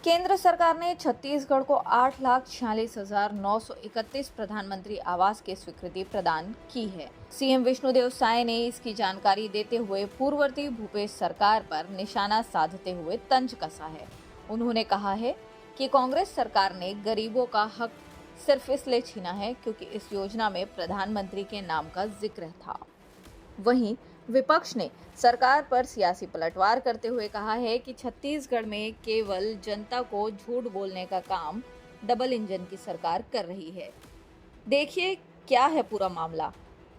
केंद्र सरकार ने छत्तीसगढ़ को 8,46,931 प्रधानमंत्री आवास की स्वीकृति प्रदान की है। सीएम विष्णुदेव साय ने इसकी जानकारी देते हुए पूर्ववर्ती भूपेश सरकार पर निशाना साधते हुए तंज कसा है। उन्होंने कहा है कि कांग्रेस सरकार ने गरीबों का हक सिर्फ इसलिए छीना है क्योंकि इस योजना में प्रधानमंत्री के नाम का जिक्र था। वहीं विपक्ष ने सरकार पर सियासी पलटवार करते हुए कहा है कि छत्तीसगढ़ में केवल जनता को झूठ बोलने का काम डबल इंजन की सरकार कर रही है। देखिए क्या है पूरा मामला,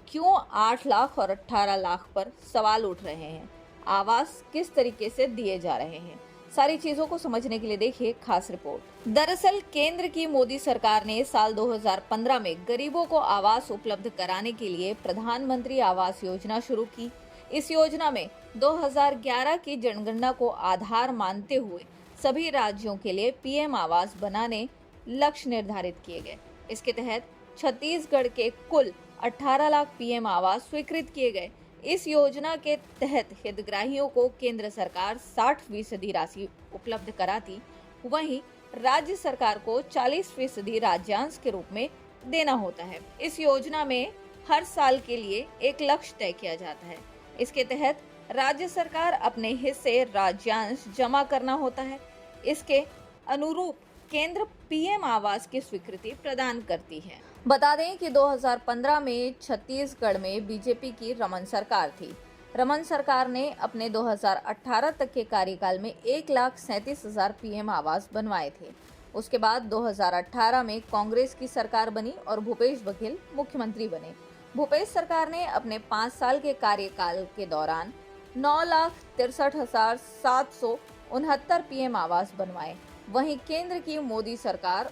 क्यों 8 लाख और 18 लाख पर सवाल उठ रहे हैं, आवास किस तरीके से दिए जा रहे हैं, सारी चीजों को समझने के लिए देखिए खास रिपोर्ट। दरअसल केंद्र की मोदी सरकार ने साल 2015 में गरीबों को आवास उपलब्ध कराने के लिए प्रधानमंत्री आवास योजना शुरू की। इस योजना में 2011 की जनगणना को आधार मानते हुए सभी राज्यों के लिए पीएम आवास बनाने लक्ष्य निर्धारित किए गए। इसके तहत छत्तीसगढ़ के कुल 18 लाख पीएम आवास स्वीकृत किए गए। इस योजना के तहत हितग्राहियों को केंद्र सरकार 60% राशि उपलब्ध कराती, वहीं राज्य सरकार को 40% राज्यांश के रूप में देना होता है। इस योजना में हर साल के लिए एक लक्ष्य तय किया जाता है। इसके तहत राज्य सरकार अपने हिस्से राज्यांश जमा करना होता है। इसके अनुरूप केंद्र पीएम आवास की स्वीकृति प्रदान करती है। बता दें कि 2015 में छत्तीसगढ़ में बीजेपी की रमन सरकार थी। रमन सरकार ने अपने 2018 तक के कार्यकाल में 1,37,000 पीएम आवास बनवाए थे। उसके बाद 2018 में कांग्रेस की सरकार बनी और भूपेश बघेल मुख्यमंत्री बने। भूपेश सरकार ने अपने 5 साल के कार्यकाल के दौरान 9,63,769 पीएम आवास बनवाए। वहीं केंद्र की मोदी सरकार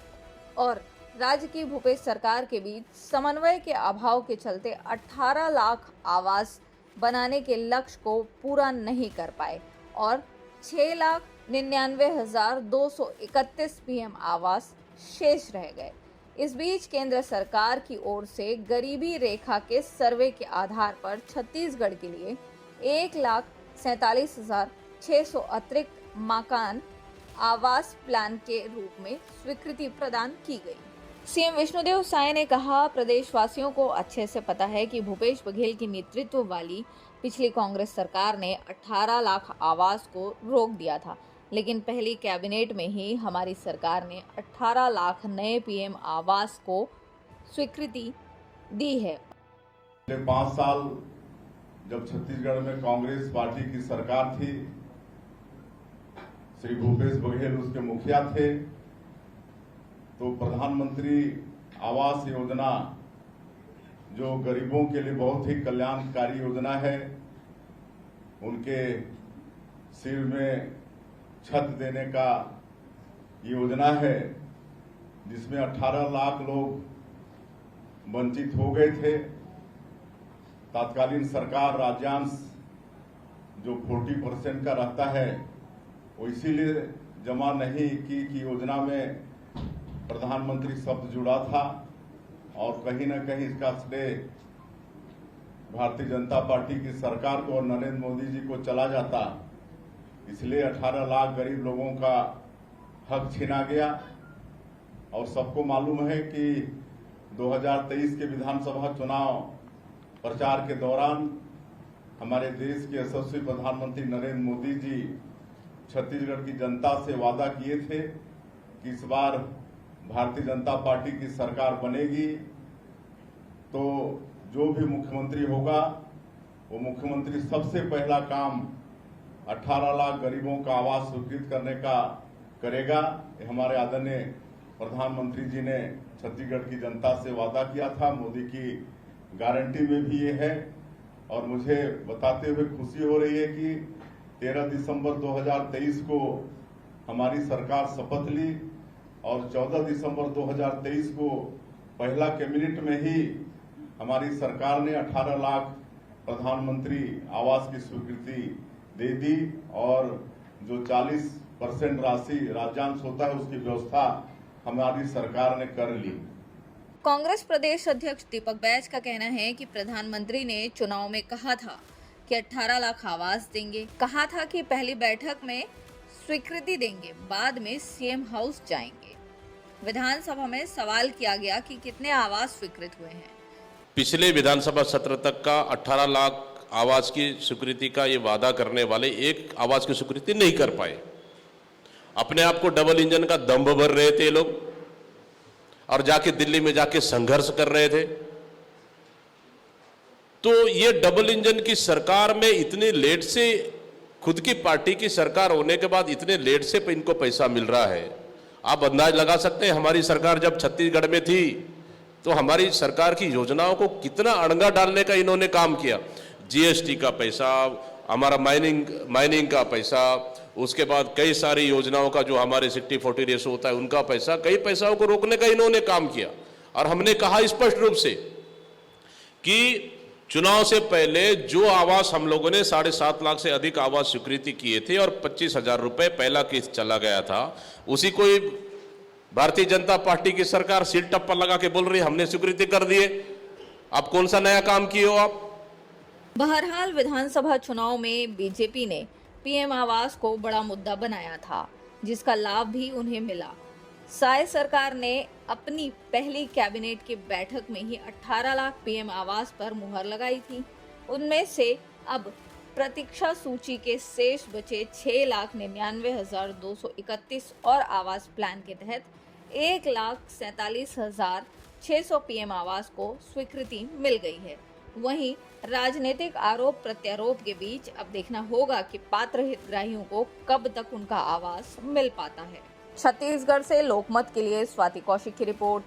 और राज्य की भूपेश सरकार के बीच समन्वय के अभाव के चलते 18 लाख आवास बनाने के लक्ष्य को पूरा नहीं कर पाए और 6,99,231 पीएम आवास शेष रह गए। इस बीच केंद्र सरकार की ओर से गरीबी रेखा के सर्वे के आधार पर छत्तीसगढ़ के लिए 1,47,600 अतिरिक्त मकान आवास प्लान के रूप में स्वीकृति प्रदान की गई। सीएम विष्णुदेव साय ने कहा, प्रदेशवासियों को अच्छे से पता है कि भूपेश बघेल की नेतृत्व वाली पिछली कांग्रेस सरकार ने 18 लाख आवास को रोक दिया था, लेकिन पहली कैबिनेट में ही हमारी सरकार ने 18 लाख नए पीएम आवास को स्वीकृति दी है। 5 साल जब छत्तीसगढ़ में कांग्रेस पार्टी की सरकार थी, श्री भूपेश बघेल उसके मुखिया थे, तो प्रधानमंत्री आवास योजना जो गरीबों के लिए बहुत ही कल्याणकारी योजना है, उनके सिर में छत देने का योजना है, जिसमें 18 लाख लोग वंचित हो गए थे। तत्कालीन सरकार राज्यांश जो 40% का रहता है वो इसीलिए जमा नहीं की कि योजना में प्रधानमंत्री शब्द जुड़ा था और कहीं न कहीं इसका श्रेय भारतीय जनता पार्टी की सरकार को और नरेंद्र मोदी जी को चला जाता, इसलिए 18 लाख गरीब लोगों का हक छीना गया। और सबको मालूम है कि 2023 के विधानसभा चुनाव प्रचार के दौरान हमारे देश के यशस्वी प्रधानमंत्री नरेंद्र मोदी जी छत्तीसगढ़ की जनता से वादा किए थे कि इस बार भारतीय जनता पार्टी की सरकार बनेगी तो जो भी मुख्यमंत्री होगा वो मुख्यमंत्री सबसे पहला काम 18 लाख गरीबों का आवास स्वीकृत करने का करेगा। हमारे आदरणीय प्रधानमंत्री जी ने छत्तीसगढ़ की जनता से वादा किया था, मोदी की गारंटी में भी ये है। और मुझे बताते हुए खुशी हो रही है कि 13 दिसंबर 2023 को हमारी सरकार शपथ ली और 14 दिसंबर 2023 को पहला कैबिनेट में ही हमारी सरकार ने 18 लाख प्रधानमंत्री आवास की स्वीकृति दे दी और जो 40% राशि राज्यांश होता है उसकी व्यवस्था हमारी सरकार ने कर ली। कांग्रेस प्रदेश अध्यक्ष दीपक बैज का कहना है कि प्रधानमंत्री ने चुनाव में कहा था कि 18 लाख आवास देंगे। कहा था कि पहली बैठक में स्वीकृति देंगे, बाद में सीएम हाउस जाएंगे। विधानसभा में सवाल किया गया कि कितने आवास स्वीकृत हुए हैं। पिछले विधानसभा सत्र तक का 18 लाख आवास की स्वीकृति का ये वादा करने वाले एक आवास की स्वीकृति नहीं कर पाए। अपने आप को डबल इंजन का दम्भ भर रहे थे लोग और जाके दिल्ली में जाके संघर्ष कर रहे थे। तो ये डबल इंजन की सरकार में इतने लेट से, खुद की पार्टी की सरकार होने के बाद इतने लेट से इनको पैसा मिल रहा है। आप अंदाज लगा सकते हैं हमारी सरकार जब छत्तीसगढ़ में थी तो हमारी सरकार की योजनाओं को कितना अड़ंगा डालने का इन्होंने काम किया। जीएसटी का पैसा, हमारा माइनिंग का पैसा, उसके बाद कई सारी योजनाओं का जो हमारे 60-40 रेशो होता है उनका पैसा, कई पैसाओं को रोकने का इन्होंने काम किया। और हमने कहा स्पष्ट रूप से कि चुनाव से पहले जो आवास हम लोगों ने 7.5 लाख से अधिक आवास स्वीकृति किए थे और 25,000 रुपए पहला किस्त चला गया था, उसी कोई भारतीय जनता पार्टी की सरकार सील टप्पा लगा के बोल रही है हमने स्वीकृति कर दिए। आप कौन सा नया काम किए हो आप? बहरहाल विधानसभा चुनाव में बीजेपी ने पीएम आवास को बड़ा मुद्दा बनाया था, जिसका लाभ भी उन्हें मिला। साय सरकार ने अपनी पहली कैबिनेट की बैठक में ही 18 लाख पीएम आवास पर मुहर लगाई थी। उनमें से अब प्रतीक्षा सूची के शेष बचे 6,99,231 और आवास प्लान के तहत 1,47,600 पीएम आवास को स्वीकृति मिल गई है। वहीं राजनीतिक आरोप प्रत्यारोप के बीच अब देखना होगा कि पात्र हितग्राहियों को कब तक उनका आवास मिल पाता है। छत्तीसगढ़ से लोकमत के लिए स्वाति कौशिक की रिपोर्ट।